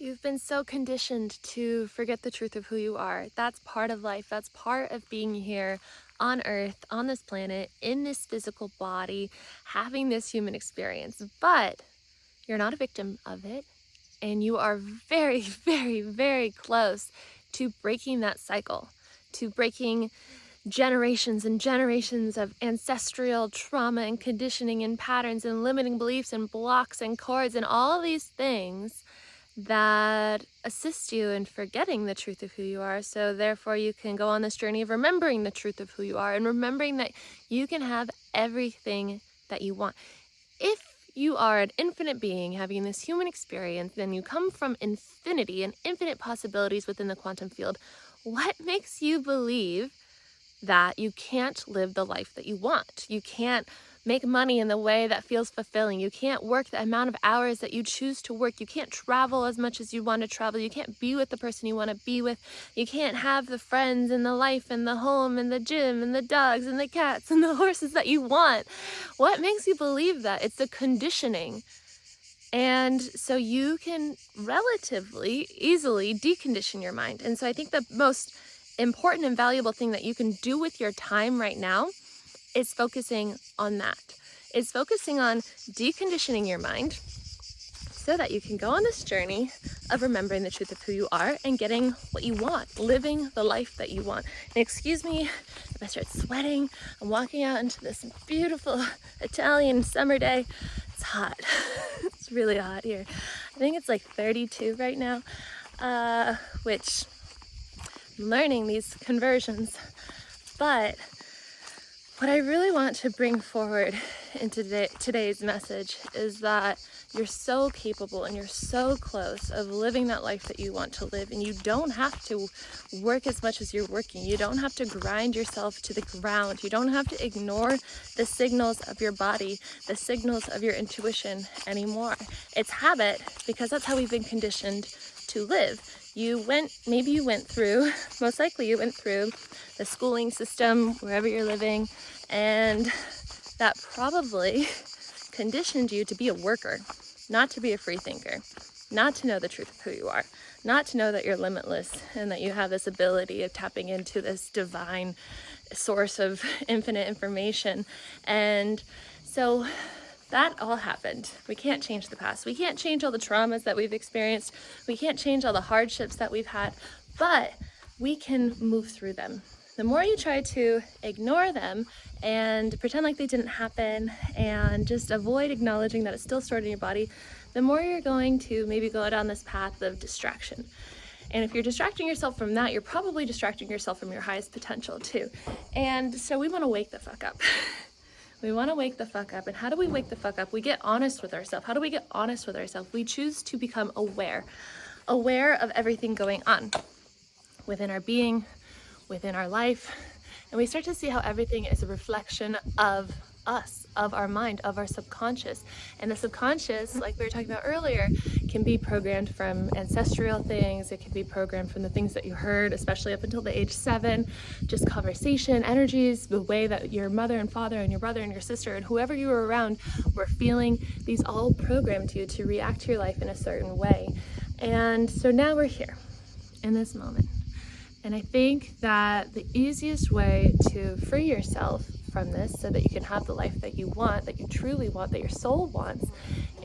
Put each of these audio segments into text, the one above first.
You've been so conditioned to forget the truth of who you are. That's part of life. That's part of being here on Earth, on this planet, in this physical body, having this human experience. But you're not a victim of it. And you are very, very, very close to breaking that cycle, to breaking generations and generations of ancestral trauma and conditioning and patterns and limiting beliefs and blocks and cords and all these things that assist you in forgetting the truth of who you are. So therefore you can go on this journey of remembering the truth of who you are and remembering that you can have everything that you want. If you are an infinite being having this human experience, then you come from infinity and infinite possibilities within the quantum field. What makes you believe that you can't live the life that you want? You can't make money in the way that feels fulfilling. You can't work the amount of hours that you choose to work. You can't travel as much as you want to travel. You can't be with the person you want to be with. You can't have the friends and the life and the home and the gym and the dogs and the cats and the horses that you want. What makes you believe that? It's the conditioning. And so you can relatively easily decondition your mind. And so I think the most important and valuable thing that you can do with your time right now is focusing on that. It's focusing on deconditioning your mind so that you can go on this journey of remembering the truth of who you are and getting what you want, living the life that you want. And excuse me if I start sweating. I'm walking out into this beautiful Italian summer day. It's hot. It's really hot here. I think it's like 32 right now, which I'm learning these conversions. But what I really want to bring forward in today's message is that you're so capable and you're so close of living that life that you want to live, and you don't have to work as much as you're working. You don't have to grind yourself to the ground. You don't have to ignore the signals of your body, the signals of your intuition anymore. It's habit, because that's how we've been conditioned to live. Maybe you went through, most likely you went through the schooling system wherever you're living, and that probably conditioned you to be a worker, not to be a free thinker, not to know the truth of who you are, not to know that you're limitless and that you have this ability of tapping into this divine source of infinite information. And so that all happened. We can't change the past. We can't change all the traumas that we've experienced. We can't change all the hardships that we've had, but we can move through them. The more you try to ignore them and pretend like they didn't happen and just avoid acknowledging that it's still stored in your body, the more you're going to maybe go down this path of distraction. And if you're distracting yourself from that, you're probably distracting yourself from your highest potential too. And so we want to wake the fuck up. We want to wake the fuck up. And how do we wake the fuck up? We get honest with ourselves. How do we get honest with ourselves? We choose to become aware of everything going on within our being, within our life. And we start to see how everything is a reflection of us, of our mind, of our subconscious. And the subconscious, like we were talking about earlier, can be programmed from ancestral things. It can be programmed from the things that you heard, especially up until the age 7, just conversation, energies, the way that your mother and father and your brother and your sister and whoever you were around were feeling. These all programmed you to react to your life in a certain way. And so now we're here in this moment. And I think that the easiest way to free yourself from this so that you can have the life that you want, that you truly want, that your soul wants,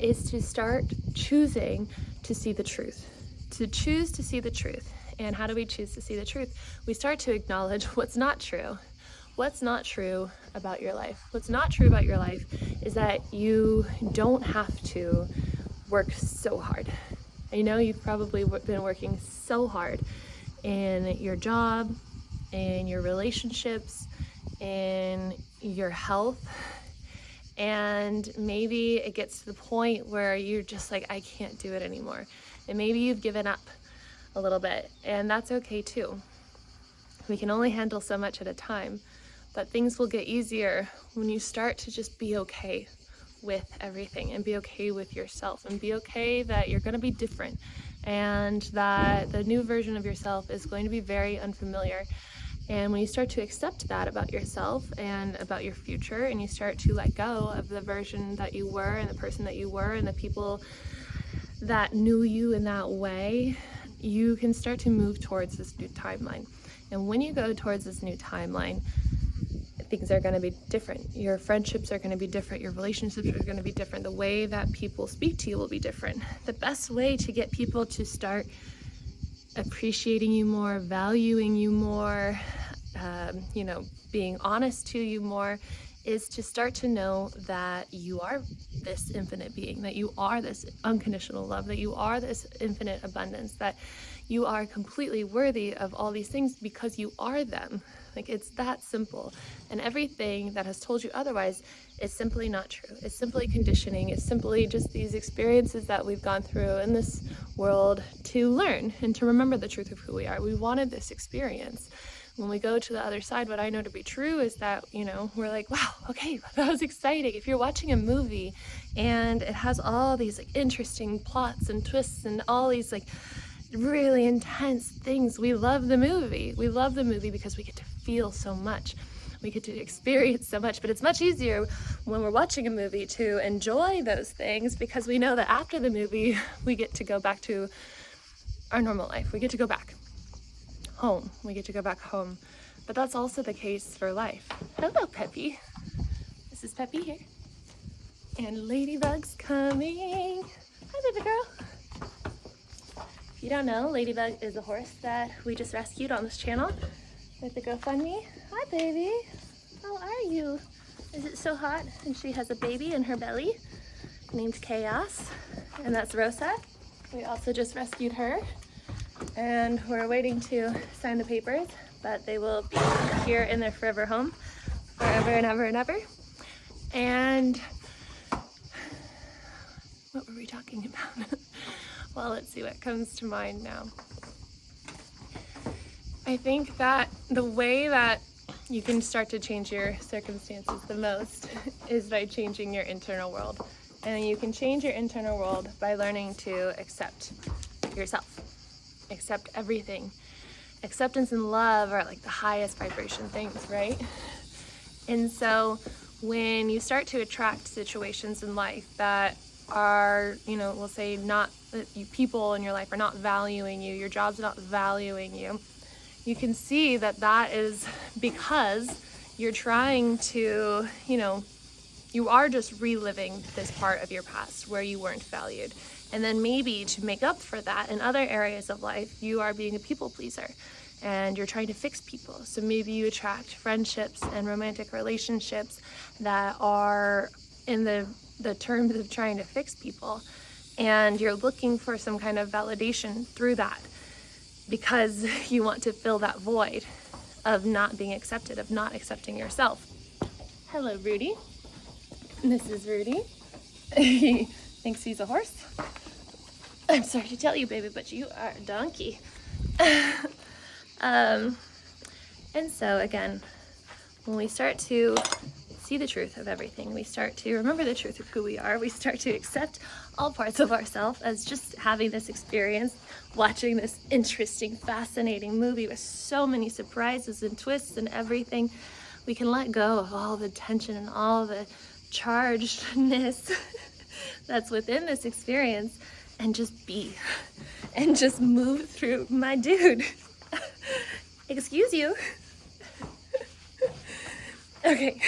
is to start choosing to see the truth. To choose to see the truth. And how do we choose to see the truth? We start to acknowledge what's not true. What's not true about your life? What's not true about your life is that you don't have to work so hard. I know you've probably been working so hard in your job, in your relationships, in your health, and maybe it gets to the point where you're just like, I can't do it anymore. And maybe you've given up a little bit, and that's okay too. We can only handle so much at a time, but things will get easier when you start to just be okay with everything and be okay with yourself and be okay that you're going to be different and that the new version of yourself is going to be very unfamiliar. And when you start to accept that about yourself and about your future, and you start to let go of the version that you were and the person that you were and the people that knew you in that way, you can start to move towards this new timeline. And when you go towards this new timeline, things are going to be different. Your friendships are going to be different. Your relationships are going to be different. The way that people speak to you will be different. The best way to get people to start appreciating you more, valuing you more, being honest to you more, is to start to know that you are this infinite being, that you are this unconditional love, that you are this infinite abundance, that you are completely worthy of all these things because you are them. Like, it's that simple. And everything that has told you otherwise is simply not true. It's simply conditioning. It's simply just these experiences that we've gone through in this world to learn and to remember the truth of who we are. We wanted this experience. When we go to the other side, what I know to be true is that, we're like, wow, okay, that was exciting. If you're watching a movie and it has all these like interesting plots and twists and all these like really intense things, we love the movie. We love the movie because we get to feel so much. We get to experience so much, but it's much easier when we're watching a movie to enjoy those things because we know that after the movie, we get to go back to our normal life. We get to go back home. We get to go back home. But that's also the case for life. Hello, Peppy. This is Peppy here. And Ladybug's coming. Hi, baby girl. If you don't know, Ladybug is a horse that we just rescued on this channel with the GoFundMe. Hi, baby. How are you? Is it so hot? And she has a baby in her belly named Chaos. And that's Rosa. We also just rescued her. And we're waiting to sign the papers, but they will be here in their forever home forever and ever and ever. And what were we talking about? Well, let's see what comes to mind now. I think that the way that you can start to change your circumstances the most is by changing your internal world. And you can change your internal world by learning to accept yourself. Accept everything. Acceptance and love are like the highest vibration things, right? And so when you start to attract situations in life that are, we'll say not that people in your life are not valuing you, your job's not valuing you, you can see that that is because you're trying to, you are just reliving this part of your past where you weren't valued. And then maybe to make up for that in other areas of life, you are being a people pleaser and you're trying to fix people. So maybe you attract friendships and romantic relationships that are in the terms of trying to fix people. And you're looking for some kind of validation through that because you want to fill that void of not being accepted, of not accepting yourself. Hello, Rudy. This is Rudy. He thinks he's a horse. I'm sorry to tell you, baby, but you are a donkey. And so again, when we start to see the truth of everything, we start to remember the truth of who we are, we start to accept all parts of ourselves as just having this experience, watching this interesting, fascinating movie with so many surprises and twists and everything, we can let go of all the tension and all the chargedness that's within this experience and just be and just move through. My dude, excuse you. Okay,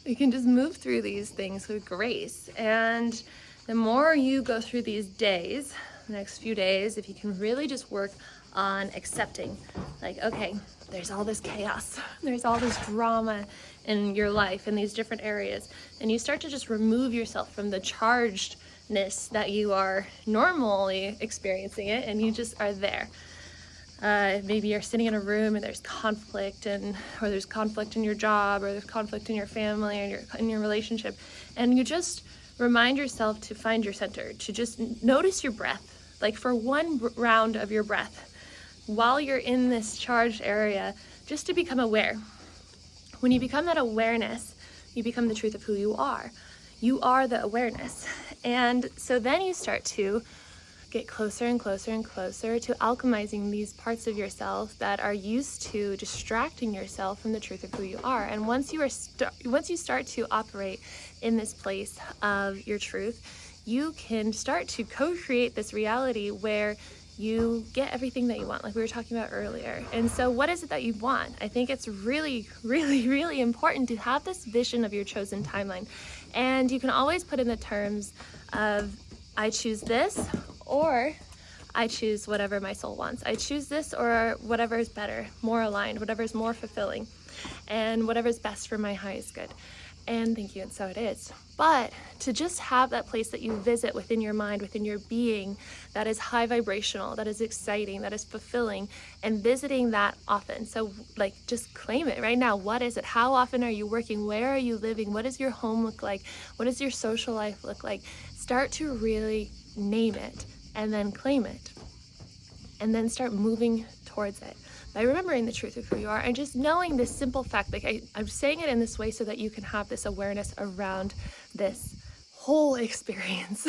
you can just move through these things with grace. And the more you go through these days, the next few days, if you can really just work on accepting, like, okay, there's all this chaos, there's all this drama in your life in these different areas, and you start to just remove yourself from the chargedness that you are normally experiencing it, and you just are there. Maybe you're sitting in a room and there's conflict, or there's conflict in your job, or there's conflict in your family, or in your relationship, and you just remind yourself to find your center, to just notice your breath, like for one round of your breath while you're in this charged area, just to become aware. When you become that awareness, you become the truth of who you are. You are the awareness. And so then you start to get closer and closer and closer to alchemizing these parts of yourself that are used to distracting yourself from the truth of who you are. And once you start to operate in this place of your truth, you can start to co-create this reality where you get everything that you want, like we were talking about earlier. And so what is it that you want? I think it's really, really, really important to have this vision of your chosen timeline. And you can always put in the terms of, I choose this, or I choose whatever my soul wants. I choose this or whatever is better, more aligned, whatever is more fulfilling, and whatever is best for my highest good. And thank you, and so it is. But to just have that place that you visit within your mind, within your being, that is high vibrational, that is exciting, that is fulfilling, and visiting that often. So like, just claim it right now. What is it? How often are you working? Where are you living? What does your home look like? What does your social life look like? Start to really name it and then claim it. And then start moving towards it by remembering the truth of who you are and just knowing this simple fact. Like I'm saying it in this way so that you can have this awareness around this whole experience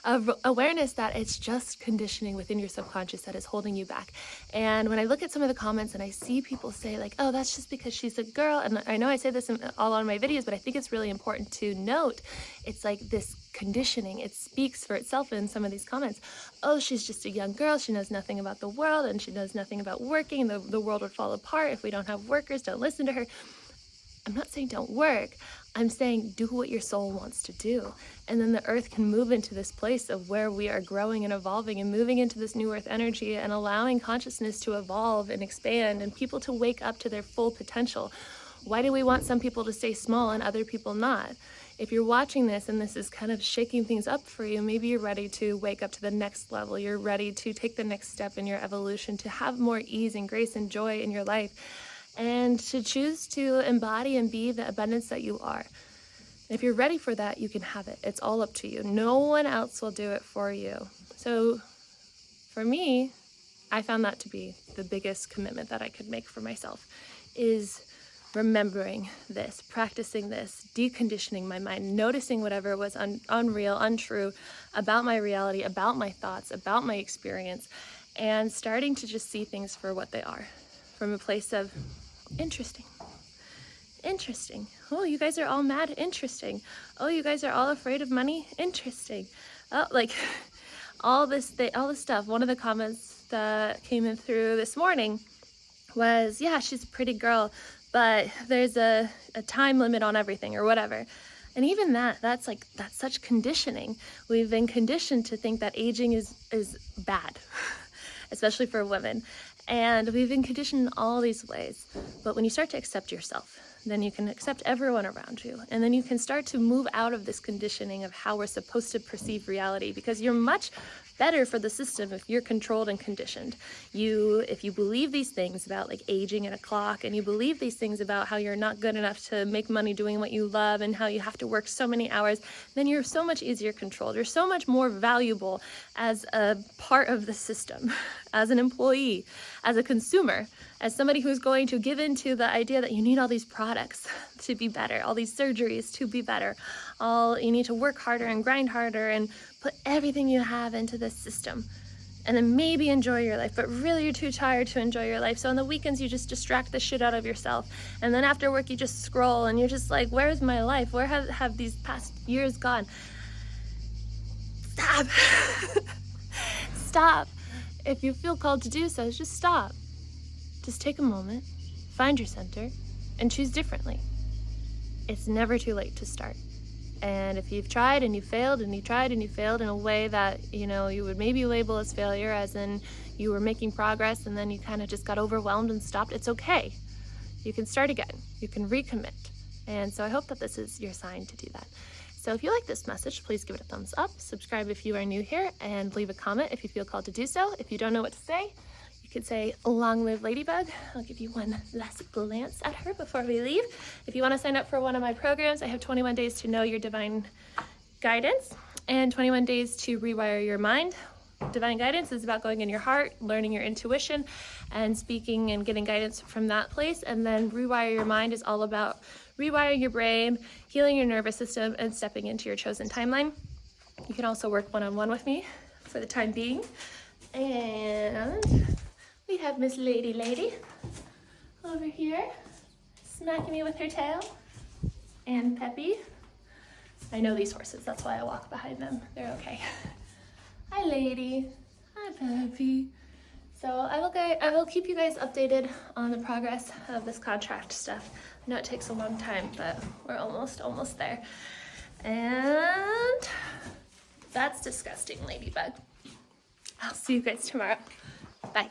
of awareness that it's just conditioning within your subconscious that is holding you back. And when I look at some of the comments and I see people say like, oh, that's just because she's a girl. And I know I say this in all on my videos, but I think it's really important to note, it's like this conditioning. It speaks for itself in some of these comments. Oh, she's just a young girl. She knows nothing about the world and she knows nothing about working. The world would fall apart if we don't have workers. Don't listen to her. I'm not saying don't work. I'm saying do what your soul wants to do. And then the earth can move into this place of where we are growing and evolving and moving into this new earth energy and allowing consciousness to evolve and expand and people to wake up to their full potential. Why do we want some people to stay small and other people not? If you're watching this and this is kind of shaking things up for you, maybe you're ready to wake up to the next level. You're ready to take the next step in your evolution, to have more ease and grace and joy in your life, and to choose to embody and be the abundance that you are. If you're ready for that, you can have it. It's all up to you. No one else will do it for you. So for me, I found that to be the biggest commitment that I could make for myself, is remembering this, practicing this, deconditioning my mind, noticing whatever was unreal, untrue about my reality, about my thoughts, about my experience, and starting to just see things for what they are, from a place of interesting. Oh, you guys are all mad. Interesting. Oh, you guys are all afraid of money. Interesting. Oh, like all this stuff. One of the comments that came in through this morning was, yeah, she's a pretty girl, but there's a time limit on everything or whatever. And even that's such conditioning. We've been conditioned to think that aging is bad, especially for women. And we've been conditioned in all these ways. But when you start to accept yourself, then you can accept everyone around you. And then you can start to move out of this conditioning of how we're supposed to perceive reality, because you're much better for the system if you're controlled and conditioned. If you believe these things about like aging at a clock, and you believe these things about how you're not good enough to make money doing what you love and how you have to work so many hours, then you're so much easier controlled. You're so much more valuable as a part of the system, as an employee, as a consumer, as somebody who's going to give into the idea that you need all these products to be better, all these surgeries to be better, you need to work harder and grind harder and put everything you have into this system, and then maybe enjoy your life, but really you're too tired to enjoy your life. So on the weekends you just distract the shit out of yourself, and then after work you just scroll and you're just like, where's my life? Where have these past years gone? Stop. Stop. If you feel called to do so, just stop. Just take a moment, find your center, and choose differently. It's never too late to start. And if you've tried and you failed and you tried and you failed in a way that, you would maybe label as failure, as in you were making progress and then you kind of just got overwhelmed and stopped, it's okay. You can start again. You can recommit. And so I hope that this is your sign to do that. So if you like this message, please give it a thumbs up, subscribe if you are new here, and leave a comment if you feel called to do so. If you don't know what to say, you could say, long live Ladybug. I'll give you one last glance at her before we leave. If you want to sign up for one of my programs, I have 21 days to know your divine guidance and 21 days to rewire your mind. Divine guidance is about going in your heart, learning your intuition, and speaking and getting guidance from that place. And then rewire your mind is all about rewiring your brain, healing your nervous system, and stepping into your chosen timeline. You can also work one-on-one with me for the time being. And we have Miss Lady over here, smacking me with her tail, and Peppy I know these horses, that's why I walk behind them. They're okay. Hi, lady. Hi, puppy. So I will keep you guys updated on the progress of this contract stuff. I know it takes a long time, but we're almost there. And that's disgusting, ladybug. I'll see you guys tomorrow. Bye.